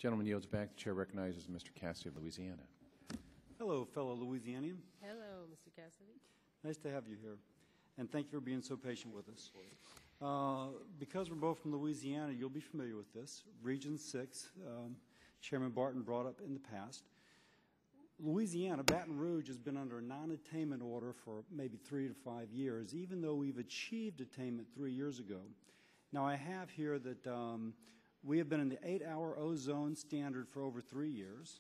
Gentleman yields back. The chair recognizes Mr. Cassidy of Louisiana. Hello, fellow Louisianian. Hello, Mr. Cassidy. Nice to have you here, and thank you for being so patient with us. Because we're both from Louisiana, you'll be familiar with this. Region 6, Chairman Barton brought up in the past. Louisiana, Baton Rouge, has been under a non-attainment order for maybe 3 to 5 years, even though we've achieved attainment 3 years ago. Now, I have here that we have been in the 8-hour ozone standard for over 3 years,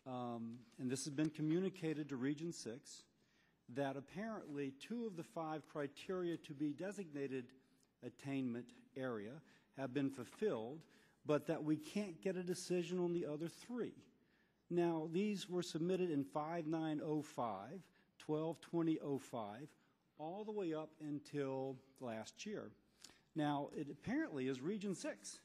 and this has been communicated to Region 6, that apparently 2 of the 5 criteria to be designated attainment area have been fulfilled, but that we can't get a decision on the other 3. Now, these were submitted in 5905, 122005, all the way up until last year. Now, it apparently is Region 6,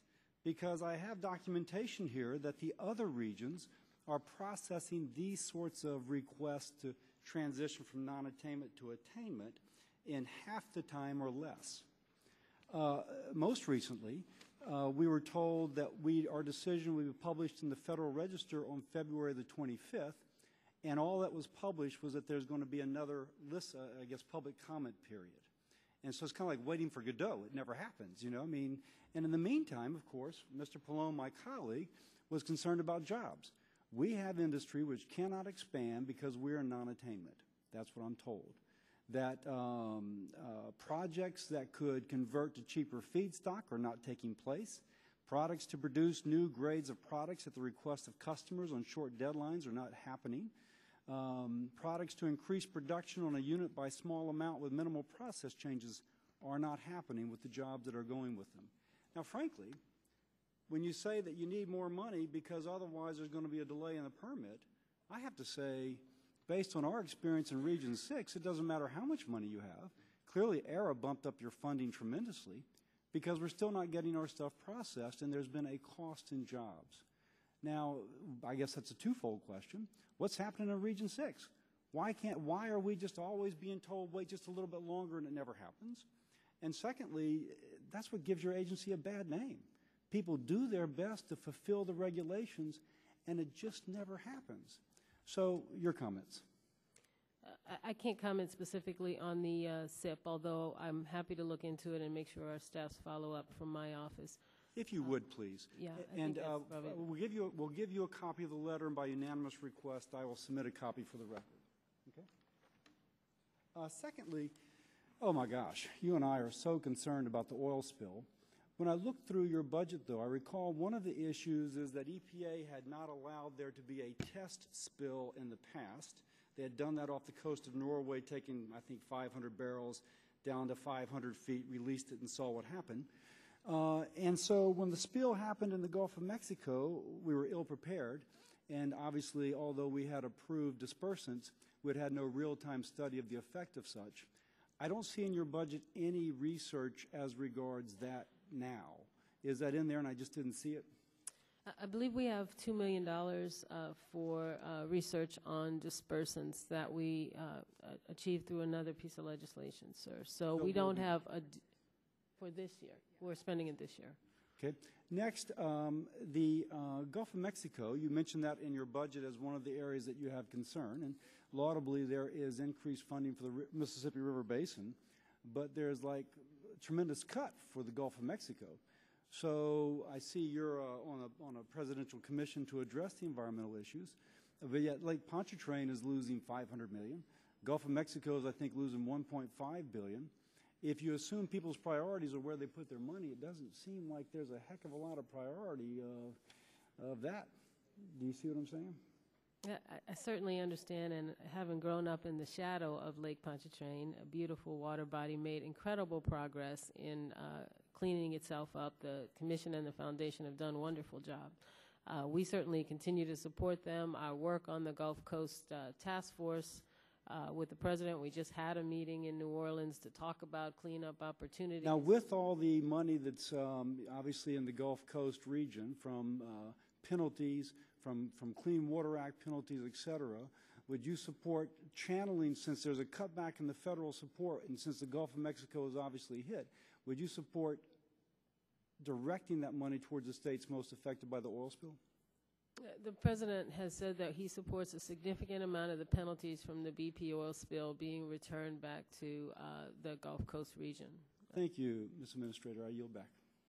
because I have documentation here that the other regions are processing these sorts of requests to transition from non-attainment to attainment in half the time or less. Most recently, we were told that our decision would be published in the Federal Register on February the 25th, and all that was published was that there's going to be another public comment period. And so it's kind of like waiting for Godot. It never happens, you know. I mean, and in the meantime, of course, Mr. Pallone, my colleague, was concerned about jobs. We have industry which cannot expand because we're in non-attainment. That's what I'm told. That projects that could convert to cheaper feedstock are not taking place. Products to produce new grades of products at the request of customers on short deadlines are not happening. Products to increase production on a unit by small amount with minimal process changes are not happening with the jobs that are going with them. Now, frankly, when you say that you need more money because otherwise there's going to be a delay in the permit, I have to say, based on our experience in Region 6, it doesn't matter how much money you have. Clearly, ERA bumped up your funding tremendously because we're still not getting our stuff processed, and there's been a cost in jobs. Now, I guess that's a twofold question. What's happening in Region 6? Why are we just always being told, wait just a little bit longer, and it never happens? And secondly, that's what gives your agency a bad name. People do their best to fulfill the regulations, and it just never happens. So, your comments. I can't comment specifically on the SIP, although I'm happy to look into it and make sure our staffs follow up from my office. If you would, please. Yeah, and we'll give you a copy of the letter, and by unanimous request, I will submit a copy for the record. Okay. Secondly, oh my gosh, you and I are so concerned about the oil spill. When I looked through your budget, though, I recall one of the issues is that EPA had not allowed there to be a test spill in the past. They had done that off the coast of Norway, taking, I think, 500 barrels down to 500 feet, released it, and saw what happened. And so when the spill happened in the Gulf of Mexico, we were ill-prepared. And obviously, although we had approved dispersants, we had no real-time study of the effect of such. I don't see in your budget any research as regards that now. Is that in there and I just didn't see it? I believe we have $2 million for research on dispersants that we achieved through another piece of legislation, sir. So we don't have for this year. We're spending it this year. Okay. Next, the Gulf of Mexico, you mentioned that in your budget as one of the areas that you have concern, and laudably there is increased funding for the Mississippi River Basin, but there's like a tremendous cut for the Gulf of Mexico. So I see you're on a presidential commission to address the environmental issues, but yet Lake Pontchartrain is losing $500 million. Gulf of Mexico is, I think, losing $1.5 billion. If you assume people's priorities are where they put their money, it doesn't seem like there's a heck of a lot of priority of that. Do you see what I'm saying? Yeah, I certainly understand, and having grown up in the shadow of Lake Pontchartrain, a beautiful water body, made incredible progress in cleaning itself up. The Commission and the Foundation have done a wonderful job. We certainly continue to support them. Our work on the Gulf Coast Task Force with the President, we just had a meeting in New Orleans to talk about cleanup opportunities. Now, with all the money that's obviously in the Gulf Coast region from penalties, from Clean Water Act penalties, et cetera, would you support channeling, since there's a cutback in the federal support and since the Gulf of Mexico is obviously hit, would you support directing that money towards the states most affected by the oil spill? The President has said that he supports a significant amount of the penalties from the BP oil spill being returned back to the Gulf Coast region. Thank you, Ms. Administrator. I yield back.